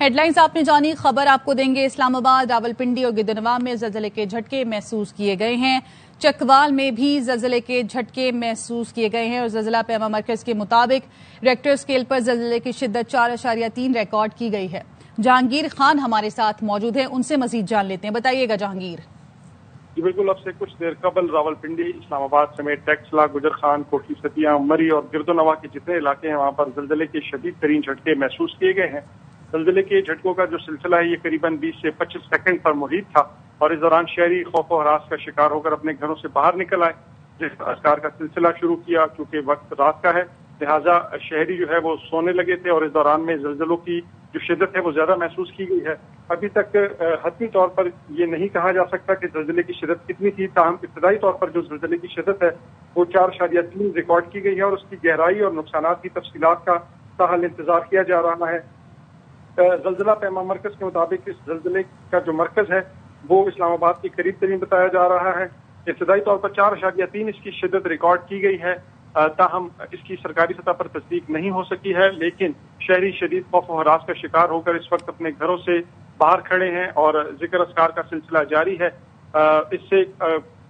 Headlines आपने जानी, खबर आपको देंगे। इस्लामाबाद, रावलपिंडी और गिदनवा में ज़लज़ले के झटके महसूस किए गए हैं। चकवाल में भी ज़लज़ले के झटके महसूस किए गए हैं और ज़लज़ला पैमा मरकज़ के मुताबिक रेक्टर स्केल पर ज़लज़ले की शिद्दत 4.3 रिकॉर्ड की गई है। जहांगीर खान हमारे साथ मौजूद हैं, उनसे मजीद जान लेते हैं। बताइएगा जहांगीर। जी बिल्कुल, अब से कुछ देर कबल रावलपिंडी, इस्लामाबाद समेत टैक्सला, गुजर खान, कोटली सतिया, मरी और गिरदोनवा के जितने इलाके हैं वहां पर ज़लज़ले के शदीद तरीन झटके महसूस किए गए हैं। ज़लज़ले के झटकों का जो सिलसिला है ये करीबन 20 से 25 सेकंड पर मुहित था और इस दौरान शहरी खौफ और हरास का शिकार होकर अपने घरों से बाहर निकल आए। जिस अज़कार का सिलसिला शुरू किया, चूंकि वक्त रात का है लिहाजा शहरी जो है वो सोने लगे थे और इस दौरान में ज़लज़लों की जो शिद्दत है वो ज्यादा महसूस की गई है। अभी तक हतमी तौर पर ये नहीं कहा जा सकता कि ज़लज़ले की शिद्दत कितनी थी, ताहम इब्तदाई तौर पर जो ज़लज़ले की शिद्दत है वो 4.3 रिकॉर्ड की गई है और उसकी गहराई और नुकसानात की तफसीलात का ताहल इंतजार किया जा रहा है। ज़लज़ला पैमा मरकज़ के मुताबिक इस ज़लज़ले का जो मरकज़ है वो इस्लामाबाद के करीब तरीन बताया जा रहा है। इब्तदाई तौर पर 4.3 इसकी शिद्दत रिकॉर्ड की गई है, ताहम इसकी सरकारी सतह पर तस्दीक नहीं हो सकी है, लेकिन शहरी शदीद खौफ और हरास का शिकार होकर इस वक्त अपने घरों से बाहर खड़े हैं और जिक्र अस्कार का सिलसिला जारी है। इससे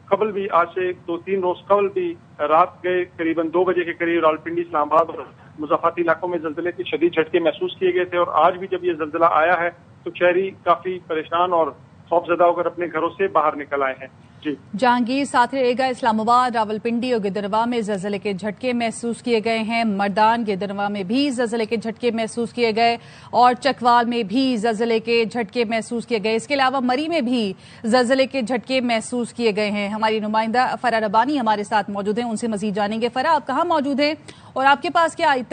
कबल भी आज से 2-3 रोज कबल भी रात के करीबन 2 बजे के करीब रावलपिंडी, इस्लामाबाद और मुज़ाफ़ाती इलाकों में ज़लज़ले के शदीद झटके महसूस किए गए थे और आज भी जब ये ज़लज़ला आया है तो शहरी काफी परेशान और खौफजदा होकर अपने घरों से बाहर निकल आए हैं। जी जहांगीर, साथ रहेगा। इस्लामाबाद, रावलपिंडी और गिदनवा में ज़लज़ले के झटके महसूस किए गए हैं। मर्दान, गिदनवा में भी ज़लज़ले के झटके महसूस किए गए और चकवाल में भी ज़लज़ले के झटके महसूस किए गए। इसके अलावा मरी में भी ज़लज़ले के झटके महसूस किए गए हैं। हमारी नुमाइंदा फरा रबानी हमारे साथ मौजूद हैं, उनसे मजीद जानेंगे। फरा, आप कहाँ मौजूद हैं और आपके पास क्या